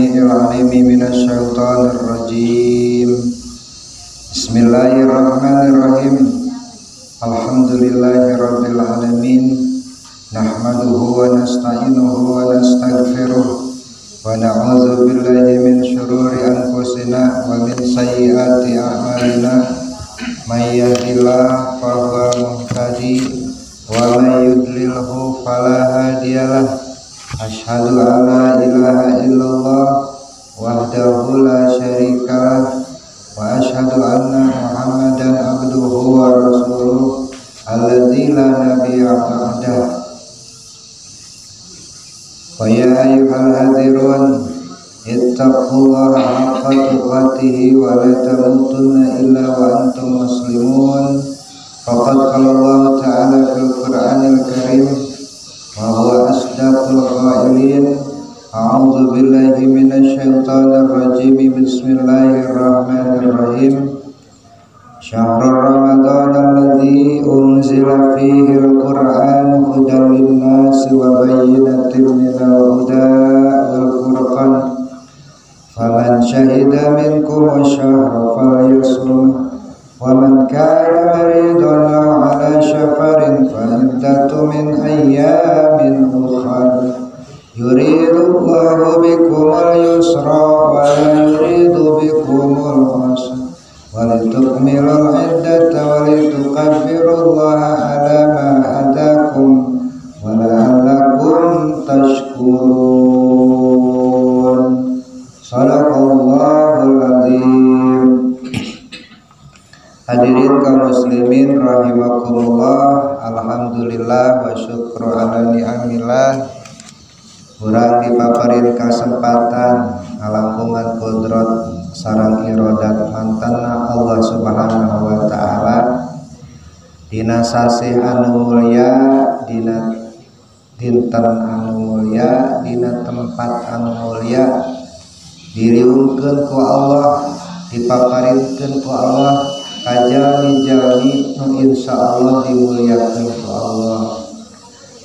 السميع العليم من الشيطان الرجيم. بسم الله الرحمن الرحيم. الحمد لله رب العالمين. نحمده ونستعينه ونستغفره ونعوذ بالله من شرور أنفسنا ومن سيئات أعمالنا. من يهد الله فهو مهتدي ومن يضلله فلا هادي له. أشهد أن لا إله إلا الله وحده لا شريك له وأشهد أن محمدا عبده ورسوله الذي لا نبي بعده. ويا أيها الذين اتقوا الله حق تقاته ولا تموتن إلا وأنتم مسلمون. فقد قال الله تعالى في القرآن الكريم وهو أصدق القائلين. أعوذ بالله من الشيطان الرجيم. بسم الله الرحمن الرحيم. شهر رمضان الذي أنزل فيه القرآن هدى للناس وبينات من الهدى والفرقان فمن شهد منكم الشهر فليصمه ومن كان مريضا أو على سفر فعدة من أيام أخر يريد الله بكم اليسر ولا يريد بكم العسر ولتكملوا العدة ولتكبروا الله على ما هداكم ولعلكم تشكرون. صدق الله العظيم. Hadirin kaum muslimin rahimakumullah. Alhamdulillah wa syukru ala ni'amillah. Urang dipaparin kesempatan ngalampungan kudrat sareng irodat mantanna Allah Subhanahu wa taala dina sasih anu mulya, dina dinten anu mulya, dina tempat anu mulya, diriungkeun ku Allah, dipaparinkeun ku Allah kajami-jami nu insyaallah dimuliakeun ku Allah.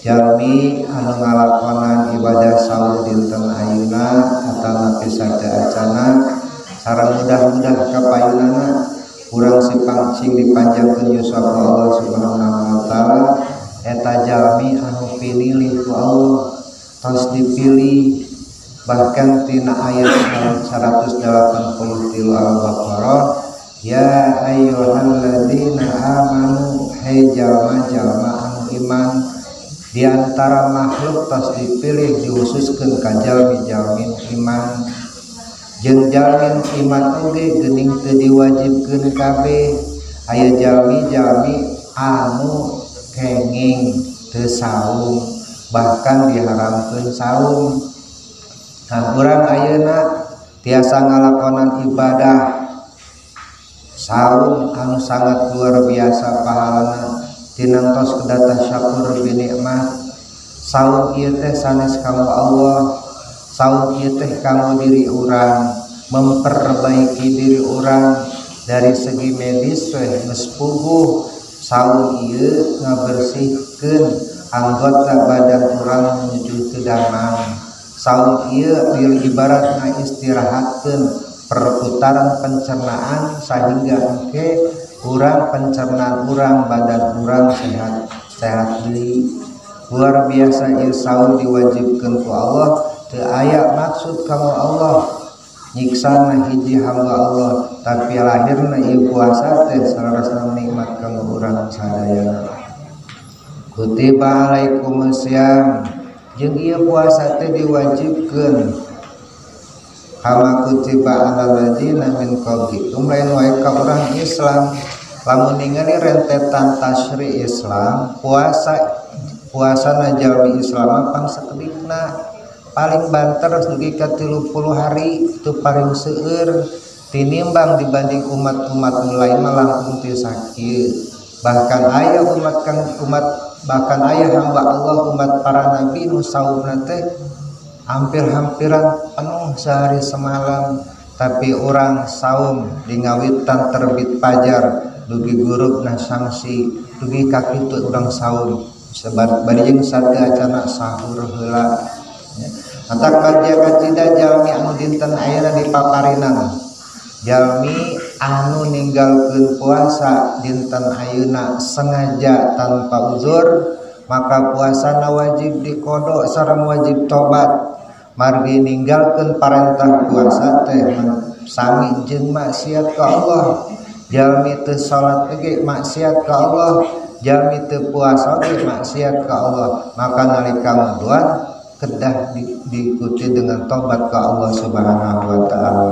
Jami anu ngalakonan ibadah saum dinten ayeuna atawa pisah acana sareng mudah-mudah kapayunana urang si pancing dipanjangkeun yuswa ku Allah Subhanahu wa taala eta jami anu pinilih ku Allah tos dipilih bahkan tina ayat 183 Al-Baqarah. Ya ayyuhalladzina amanu, hai jalma-jalma anu iman. Di antara makhluk tos dipilih dihususkeun ka jalmi-jalmi iman. Jeung jalmi iman oge geuning teu diwajibkeun kabeh. Aya jalmi-jalmi anu kenging teu saum, bahkan diharamkeun saum. Nah, urang ayeuna tiasa ngalakonan ibadah saum anu sangat luar biasa pahalana tinantos kedata syakur binikmat. Saum ieu teh sanes kanggo Allah, saum ieu teh kanggo diri urang, memperbaiki diri urang dari segi medis geus puguh. Saum ieu ngabersihkeun anggota badan urang menuju ke damang. Saum ieu ibaratna istirahatkeun perputaran pencernaan sehingga engke urang pencernaan urang badan urang sehat deui. Luar biasa ieu saum diwajibkeun ku Allah, teu aya maksud kanggo Allah nyiksana hiji hamba Allah, tapi lahirna ieu puasa teh sareng nikmat kanggo urang sadayana. Kutiba alaikumusiyam, jeung ieu puasa teh diwajibkeun kama kutiba alal ladzina min qablikum, lain wae ka urang Islam. Lamun ningali rentetan tasyri Islam, puasana jalmi Islam pang sakedikna paling banter dugi ka 30 hari itu paling seueur tinimbang dibanding umat-umat lain mah langkung teu sakieu. Bahkan aya bahkan aya hamba Allah umat para nabi nu saumna teh hampir-hampiran penuh sehari semalam, tapi orang saum di ngawitan terbit fajar dugi gurubna sangsi dugi kakitu urang saum bari jeung sateu acana sahur heula. Mata kaja kacida jalmi anu dinten ayeuna di paparinan, jalmi anu ninggalkeun puasa dinten ayeuna sengaja tanpa uzur, maka puasana wajib dikodok sareng wajib tobat. Margi ninggalkeun parentah puasa teh sami jeung maksiat ka Allah. Jalmi teu salat ge maksiat ka Allah, jalmi teu puasa ge maksiat ka Allah, maka nalika nguduan kedah diikuti dengan tobat ke Allah Subhanahu wa taala.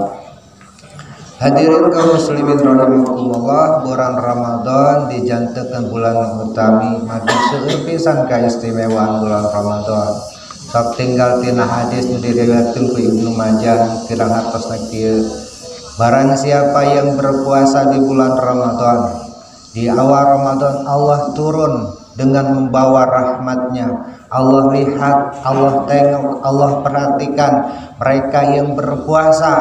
Hadirin kaum muslimin rahimakumullah, bulan Ramadan dijantekeun bulan utami, madu seueur pisan kaistimewaan bulan Ramadan. Sok tinggal tina hadis nu diriwayatkeun ku Ibnu Majah kirang hartosna kieu. Barang siapa yang berpuasa di bulan Ramadan, di awal Ramadan Allah turun dengan membawa rahmatnya. Allah lihat, Allah tengok, Allah perhatikan mereka yang berpuasa.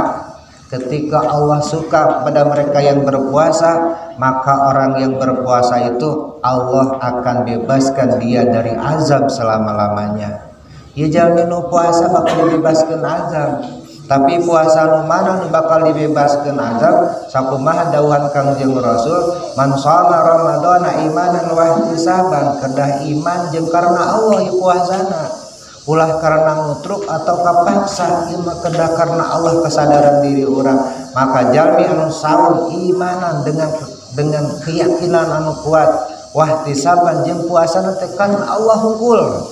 Ketika Allah suka pada mereka yang berpuasa, maka orang yang berpuasa itu Allah akan bebaskan dia dari azab selama-lamanya. Ya jangan nu puasa bakal dibebaskan azab. Tapi puasa nu mana nu bakal dibebaskan azab? Sakumaha dawuhan Kangjeng Rasul, man shoma ramadhana imanan wa ihtisaban, kedah iman jeung karena Allah ieu puasana. Ulah karena ngutruk atau kapaksa, ieu mah kedah karena Allah kesadaran diri urang. Maka jalmi anu saum imanan dengan keyakinan anu kuat, wa ihtisaban jeung puasana teh karena Allah hungkul.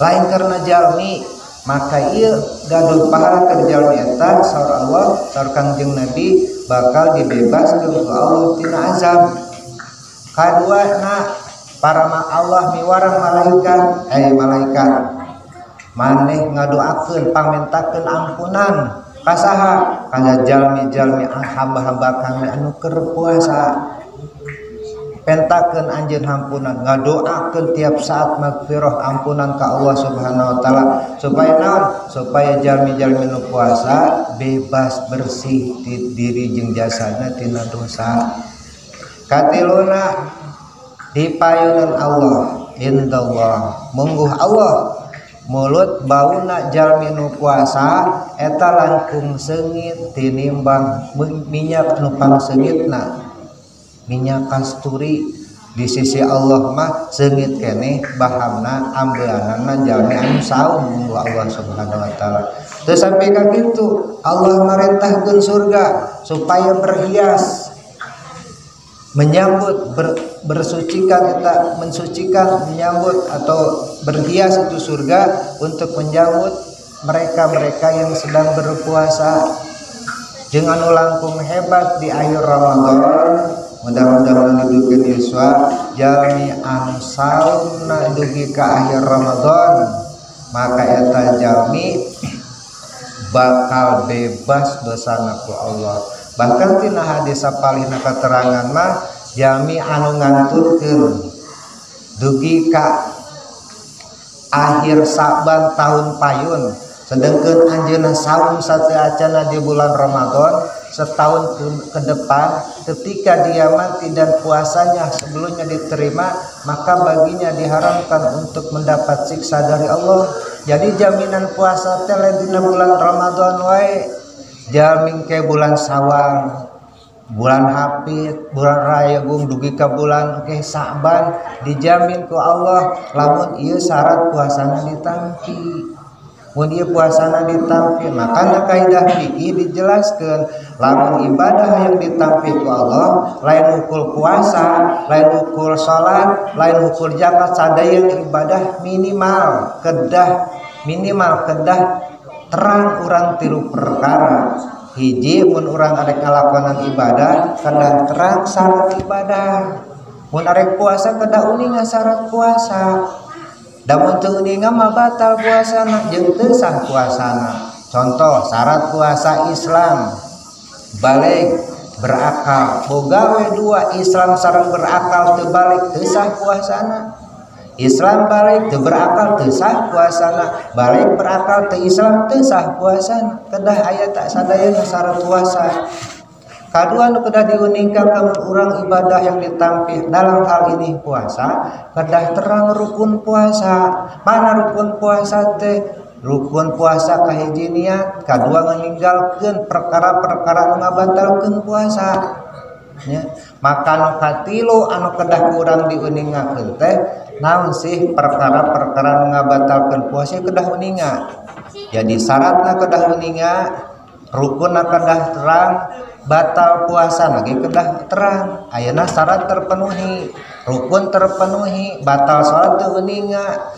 Lain karena jalmi, maka ieu gaduh pahala keur jalmi eta saur Allah saur Kangjeng Nabi bakal dibebaskeun ku Allah tina azab. Kaduana para Allah miwarang malaikat maneh ngadoakeun pamentakeun ampunan ka saha? Kana jalmi-jalmi hamba-hamba kami anu keur puasa. Pentakeun anjeun hampunan, ngadoakeun tiap saat magfirah ampunan ka Allah Subhanahu wa taala, supaya naon? Supaya jalmi-jalmi nu puasa bebas bersih diri jeung jasadna tina dosa. Katiluna dipayunan Allah indallah, mungguh Allah mulut bauna jalmi nu puasa eta langkung seungit tinimbang minyak nu pangseungitna. Minyak kasturi di sisi Allah mah seungit keneh bahamna ambeanana jalmi anu saum mungguh Allah Subhanahu wa taala. Teu sampai ka kitu, Allah marentahkeun surga supaya berhias menyambut bersucikan eta mensucikan menyambut atau berhias itu surga untuk menyambut mereka-mereka yang sedang berpuasa. Jeung anu langkung hebat di akhir Ramadan, mudah-mudahan didukeun yuswa jalmi anu saumna dugi ka akhir Ramadan, maka eta jalmi bakal bebas dosana ku Allah. Bahkan tina hadis sapalihna keterangan mah jalmi anu nganturkeun dugi ka akhir Saban tahun payun, sedengkeun anjeunna saum sateacana di bulan Ramadan setahun ke depan, ketika dia mati dan puasanya sebelumnya diterima, maka baginya diharamkan untuk mendapat siksa dari Allah. Jadi jaminan puasa teh lain dina bulan Ramadan wae, jamin ke bulan Syawal, bulan Hafid, bulan Rayagung dugi ka bulan ke Sa'ban, dijamin ku Allah lamun ieu syarat puasana ditampi. Mun ieu puasana ditampi, maka kaidah fikih dijelaskeun lamun ibadah yang ditampi ku Allah lain ukur puasa, lain ukur salat, lain ukur zakat, sadaya ibadah minimal kedah terang urang tilu perkara. Hiji mun urang arek ngalakonan ibadah kedah terang syarat ibadah. Mun arek puasa kedah uningan syarat puasa. Damun teu uningan mah batal puasana jeung teu sah puasana. Contoh syarat puasa Islam balik berakal, boga we dua Islam sareng berakal teu balik teu sah puasana. Islam balik teu berakal teu sah puasana, balik berakal teu Islam teu sah puasana. Kedah aya tak sadayana syarat puasa. Kadua nu kedah diuningkan ka urang ibadah yang ditampi dalam hal ini puasa, kedah terang rukun puasa. Mana rukun puasa teh? rukun puasa kahiji niat, kadua meninggalkeun perkara-perkara nu ngabatalkeun puasa nya. Maka nu katilu anu kedah kurang diuningakeun teh naon sih perkara-perkara nu ngabatalkeun puasa kedah uninga. Jadi syaratna kedah uninga, rukunna kedah terang, batal puasa lagi kedah terang. Ayeuna syarat terpenuhi, rukun terpenuhi, batal salat teu uninga.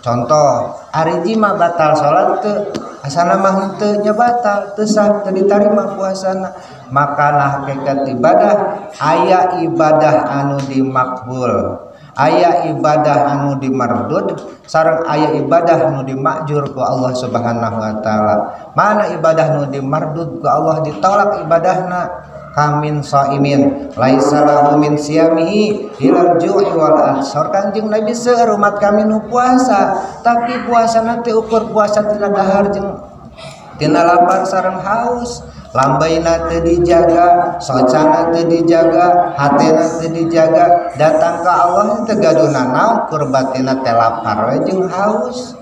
Contoh, ari jima batal salat teu asana mah henteu nya batal, teu sah, teu ditarima puasana. Maka nah hakikat ibadah, aya ibadah anu dimakbul, aya ibadah anu dimardud, sareng aya ibadah anu dimakjur ku Allah Subhanahu wa taala. Mana ibadah nu dimardud ku Allah ditolak ibadahna? Kamin shaimin laisa lahu min siyamihi ilal ju'i wal atsar. Kanjeng Nabi seueur umat kami nu puasa tapi puasana teh ukur puasa tina dahar jeung tina lapar sareng haus. Lambaina teu dijaga, socana teu dijaga, hatena teu dijaga, datang ka Allah teu gaduna naon kur batina teh lapar we jeung haus.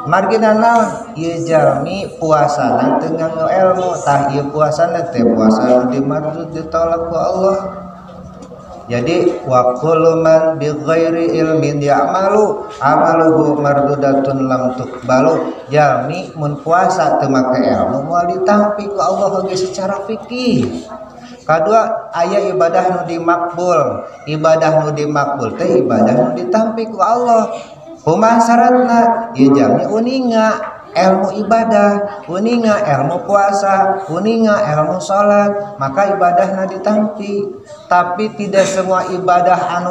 Margina naon? Ieu jalmi puasana teu nganggo ilmu, tah ieu puasana teh puasa nu dimardud ditolak ku Allah. Jadi wa kullu man bi ghairi ilmin ya'malu amaluhu mardudatun lam tuqbalu. Jalmi mun puasa teu make ilmu moal ditampi ku Allah ge secara fikih. Kadua aya ibadah nu dimakbul. Ibadah nu dimakbul teh ibadah nu ditampi ku Allah. Kumaha syaratna? Ieu jalmi uninga ilmu ibadah, uninga ilmu puasa, uninga ilmu salat, maka ibadahna ditampi. Tapi tidak semua ibadah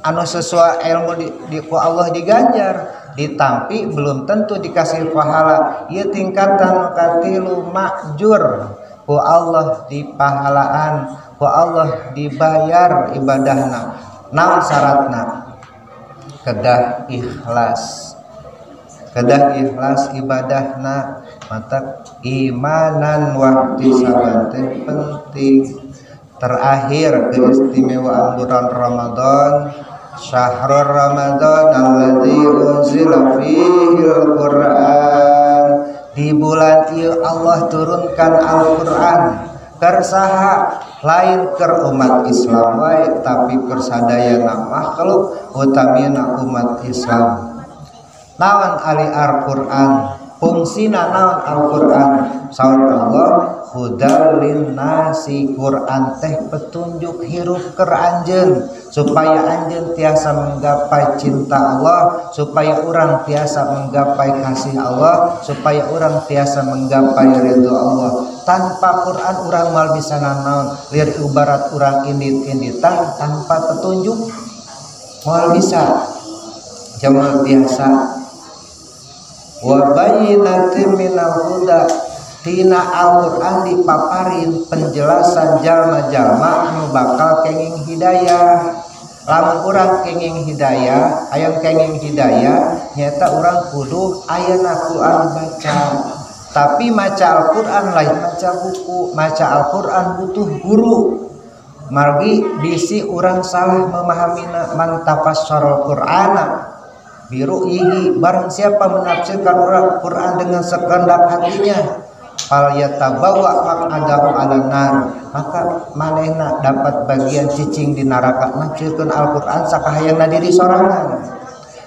anu sesuai ilmu di ku Allah diganjar, ditampi belum tentu dikasih pahala. Ieu tingkatan katilu makjur ku Allah dipahalaan, ku Allah dibayar ibadahna. Naon syaratna? Kedah ikhlas. Kedah ikhlas ibadahna, mata imanan wahtisaban teh penting. Terakhir keistimewaan bulan Ramadan, syahrul Ramadan alladzi unzila fihi al-Qur'an. Di bulan ieu Allah turunkan Al-Qur'an keur saha? Lain keur umat Islam wae tapi keur sadayana makhluk utamina umat Islam. Naon ali Al-Qur'an? Fungsina naon Al-Qur'an? Saur Allah hudal linnasi, Qur'an teh petunjuk hirup keur anjeun supaya anjeun tiasa menggapai cinta Allah, supaya urang tiasa menggapai kasih Allah, supaya urang tiasa menggapai ridho Allah. Tanpa Qur'an urang mal bisa naon? Liar ibarat urang indit-inditan tanpa petunjuk mal bisa jamal biasa. Wa bayyinatin minal huda, tina Al-Qur'an dipaparin penjelasan jalma-jalma anu bakal kenging hidayah. Lamun urang kenging hidayah, hayang kenging hidayah nyata urang kudu ayana Qur'an baca. Tapi maca Al-Qur'an lain maca buku, maca Al-Qur'an butuh guru. Margi bisi urang salah memahaminya. Man tafassarul Qur'ana biru ihi, barang siapa menafsirkan Al-Qur'an dengan sekehendak hatinya, fal yatabawa maq'adahu 'alan nar, maka manehna dapat bagian cicing di neraka. Nafsirkeun Al-Qur'an sakahayangna diri sorangan.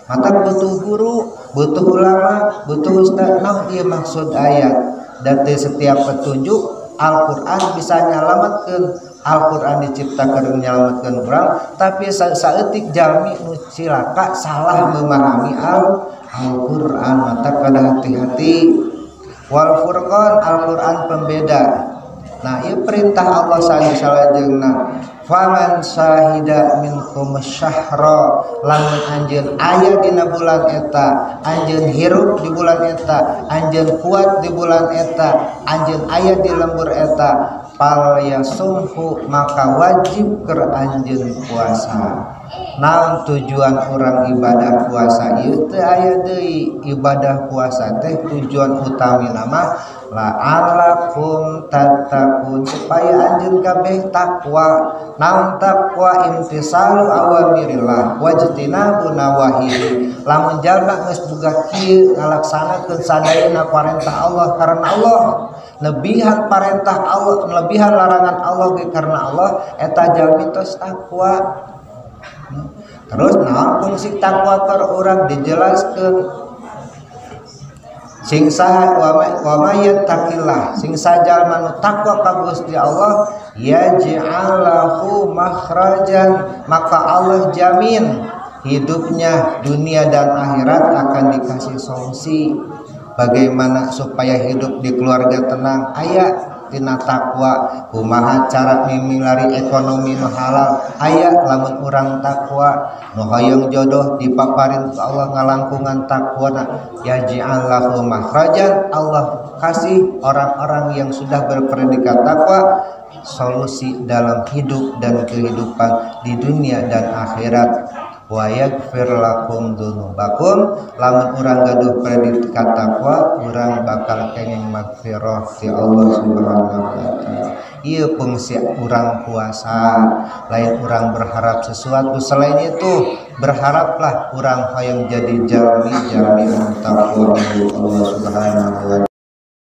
Maka butuh guru, butuh ulama, butuh ustaz. Naon ieu maksud ayat? Dan setiap petunjuk Al-Qur'an bisa nyalametkeun. Al-Qur'an diciptakan menyelamatkan orang, tapi saeutik jalmi nu cilaka salah memahami Al-Qur'an, mata kada hati-hati. Wal Furqan, Al-Qur'an pembeda. Nah, ieu perintah Allah salajengna, faman syahida minkum syahra, lamun anjeun aya dina bulan eta, anjeun hirup di bulan eta, anjeun kuat di bulan eta, anjeun aya di lembur eta, fal yasumhu, maka wajib keur anjeun puasa. Naon tujuan urang ibadah puasa ieu teh aya deui. Ibadah puasa teh tujuan utamina mah la'allakum tattaqun supaya anjeun kabeh takwa. Naon takwa? Imtisalu awamirillah wajtinabu nawahihi. Lamun jalma geus boga kieu ngalaksanakeun sadayana parentah Allah karena Allah, lebihan parentah Allah, lebihan larangan Allah ge karena Allah, eta jalmi tos takwa. Terus naon fungsi takwa keur urang dijelaskeun. Sing saha wa may yattaqillah, sing sajalma nu takwa ka Gusti Allah, yaj'al lahu makhrajan, maka Allah jamin hidupnya dunia dan akhirat akan dikasih solusi bagaimana supaya hidup di keluarga tenang. Aya tina takwa kumaha cara mimilari ekonomi nu halal, aya lamun urang takwa. Nu hoyong jodoh dipaparin ku Allah ngalangkungan takwana, yaj'al lahu makhrajan, Allah kasih orang-orang yang sudah berpredikat takwa solusi dalam hidup dan kehidupan di dunia dan akhirat. Wa yaghfir lakum dzunubakum, lamun urang gaduh predikat takwa urang bakal kenging magfirah ti Allah Subhanahu wa taala. Ieu fungsi urang puasa, lain urang berharap sesuatu selain itu. Berharaplah urang hoyong jadi jalmi anu takwa Allah Subhanahu wa taala.